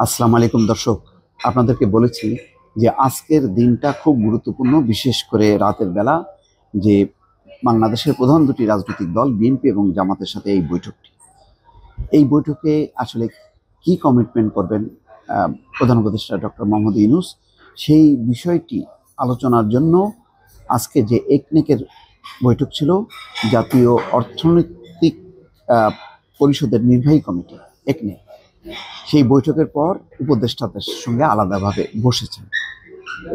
আসসালামু আলাইকুম দর্শক, আপনাদেরকে বলেছি যে আজকের দিনটা খুব গুরুত্বপূর্ণ, বিশেষ করে রাতের বেলা যে বাংলাদেশের প্রধান দুটি রাজনৈতিক দল বিএনপি এবং জামাতের সাথে এই বৈঠকে আসলে কি কমিটমেন্ট করবেন প্রধান উপদেষ্টা ডক্টর মোহাম্মদ ইউনূস, সেই বিষয়টি আলোচনার জন্য আজকে যে একনেকের বৈঠক ছিল, জাতীয় অর্থনৈতিক পরিষদের নির্বাহী কমিটি একনেক, সেই বৈঠকের পর উপদেষ্টাদের সঙ্গে আলাদাভাবে বসেছেন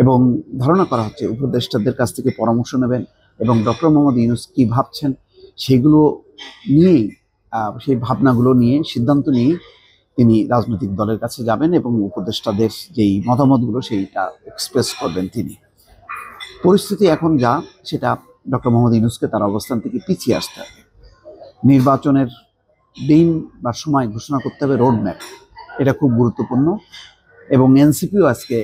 এবং ধারণা করা হচ্ছে উপদেষ্টাদের কাছ থেকে পরামর্শ নেবেন এবং ডক্টর মোহাম্মদ ইউনূস কি ভাবছেন সেগুলো নিয়েই, সেই ভাবনাগুলো নিয়ে সিদ্ধান্ত নিয়ে তিনি রাজনৈতিক দলের কাছে যাবেন এবং উপদেষ্টাদের যেই মতামতগুলো সেইটা এক্সপ্রেস করবেন তিনি। পরিস্থিতি এখন যা, সেটা ডক্টর মোহাম্মদ ইউনূসকে তার অবস্থান থেকে পিছিয়ে আসতে হবে। নির্বাচনের দিন বা সময় ঘোষণা করতে হবে, রোডম্যাপ, এটা খুব গুরুত্বপূর্ণ। এবং এনসিপিও আজকে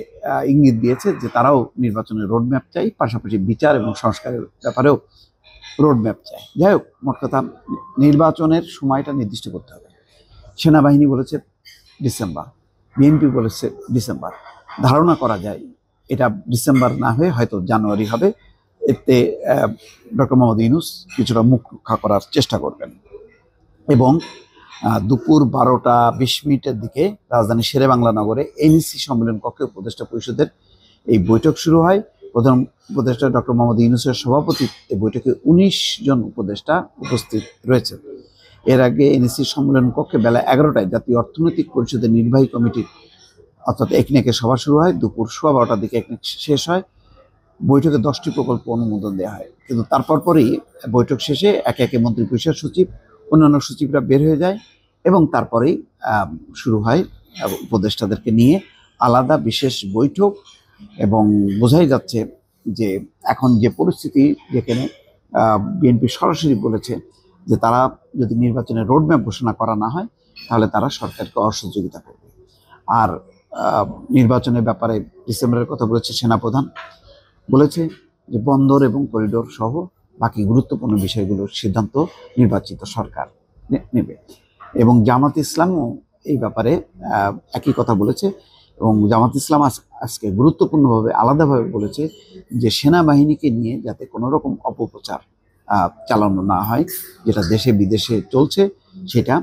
ইঙ্গিত দিয়েছে যে তারাও নির্বাচনের রোডম্যাপ চাই, পাশাপাশি বিচার এবং সংস্কারের ব্যাপারেও রোডম্যাপ চাই। যাই হোক, মোট কথা নির্বাচনের সময়টা নির্দিষ্ট করতে হবে। সেনাবাহিনী বলেছে ডিসেম্বর, বিএনপি বলেছে ডিসেম্বর। ধারণা করা যায় এটা ডিসেম্বর না হয়ে হয়তো জানুয়ারি হবে। এতে ডক্টর মোহাম্মদ ইউনূস কিছুটা মুখ রক্ষা করার চেষ্টা করবেন। এবং দুপুর 12:20 দিকে রাজধানী শেরেবাংলা নগরে এনইসি সম্মেলন কক্ষে উপদেষ্টা পরিষদের এই বৈঠক শুরু হয়। প্রধান উপদেষ্টা ডক্টর মোহাম্মদ ইউনূসের সভাপতিত্বে বৈঠকে 19 জন উপদেষ্টা উপস্থিত রয়েছেন। এর আগে এনইসি সম্মেলন কক্ষে বেলা 11টায় জাতীয় অর্থনৈতিক পরিষদের নির্বাহী কমিটির অর্থাৎ একনেকের সভা শুরু হয়। দুপুর 12:15 দিকে একনেক শেষ হয়। বৈঠকে 10টি প্রকল্প অনুমোদন দেওয়া হয়, কিন্তু তারপর পরেই বৈঠক শেষে একে একে মন্ত্রিপরিষদ সচিব, অন্যান্য সচিবরা বের হয়ে যায় এবং তারপরেই শুরু হয় উপদেষ্টাদেরকে নিয়ে আলাদা বিশেষ বৈঠক। এবং বোঝাই যাচ্ছে যে এখন যে পরিস্থিতি, যেখানে বিএনপি সরাসরি বলেছে যে তারা যদি নির্বাচনের রোডম্যাপ ঘোষণা করা না হয় তাহলে তারা সরকারকে অসহযোগিতা করবে। আর নির্বাচনের ব্যাপারে ডিসেম্বরের কথা বলেছে সেনাপ্রধান, বলেছে যে বন্দর এবং করিডোর সহ বাকি গুরুত্বপূর্ণ বিষয়গুলোর সিদ্ধান্ত নির্বাচিত সরকার নেবে। এবং জামাত ইসলামও এই ব্যাপারে একই কথা বলেছে। এবং জামাত ইসলাম আজকে গুরুত্বপূর্ণভাবে আলাদাভাবে বলেছে যে সেনাবাহিনীকে নিয়ে যাতে কোনো রকম অপপ্রচার চালানো না হয়, যেটা দেশে বিদেশে চলছে, সেটা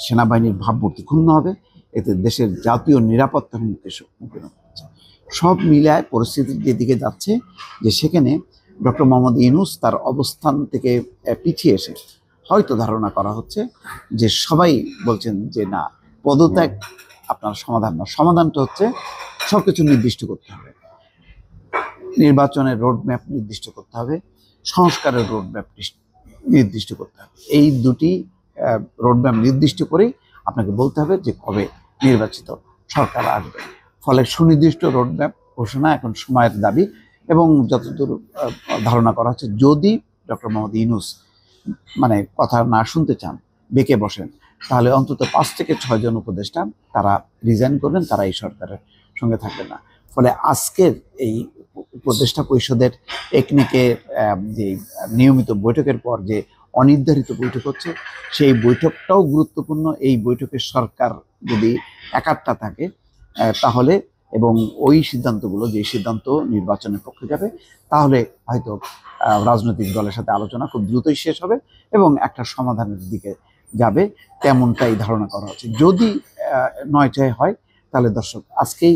সেনাবাহিনীর ভাবমূর্তি ক্ষুণ্ণ হবে, এতে দেশের জাতীয় নিরাপত্তার মুখে হচ্ছে। সব মিলায় পরিস্থিতির যেদিকে যাচ্ছে যে সেখানে ডক্টর মোহাম্মদ ইউনূস তার অবস্থান থেকে পিছিয়ে এসে হয়তো ধারণা করা হচ্ছে যে সবাই বলছেন যে না, পদত্যাগ আপনার সমাধান না, সমাধানটা হচ্ছে সবকিছু নির্দিষ্ট করতে হবে, নির্বাচনের রোডম্যাপ নির্দিষ্ট করতে হবে, সংস্কারের রোডম্যাপ নির্দিষ্ট করতে হবে। এই দুটি রোডম্যাপ নির্দিষ্ট করেই আপনাকে বলতে হবে যে কবে নির্বাচিত সরকার আসবে। ফলে সুনির্দিষ্ট রোডম্যাপ ঘোষণা এখন সময়ের দাবি। এবং যতদূর ধারণা করা হচ্ছে, যদি ডক্টর মোহাম্মদ ইউনূস মানে কথা না শুনতে চান, বেঁকে বসেন, তাহলে অন্তত 5 থেকে 6 জন উপদেষ্টা তারা রিজাইন করবেন, তারা এই সরকারের সঙ্গে থাকবেন না। ফলে আজকের এই উপদেষ্টা পরিষদের একনেকের যে নিয়মিত বৈঠকের পর যে অনির্ধারিত বৈঠক হচ্ছে, সেই বৈঠকটাও গুরুত্বপূর্ণ। এই বৈঠকের সরকার যদি একাট্টা থাকে তাহলে, এবং ওই সিদ্ধান্তগুলো, যে সিদ্ধান্ত নির্বাচনের পক্ষে যাবে, তাহলে হয়তো রাজনৈতিক দলের সাথে আলোচনা খুব দ্রুতই শেষ হবে এবং একটা সমাধানের দিকে যাবে, তেমনটাই ধারণা করা হচ্ছে। যদি 9টায় হয় তাহলে দর্শক, আজকেই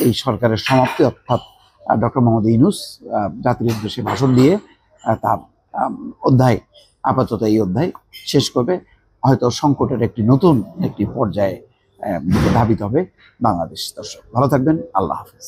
এই সরকারের সমাপ্তি, অর্থাৎ ডক্টর মোহাম্মদ ইউনূস জাতির উদ্দেশ্যে ভাষণ দিয়ে তার অধ্যায়, আপাতত এই অধ্যায় শেষ করবে। হয়তো সংকটের নতুন একটি পর্যায়ে ধাবিত হবে বাংলাদেশ। দর্শক ভালো থাকবেন, আল্লাহ হাফেজ।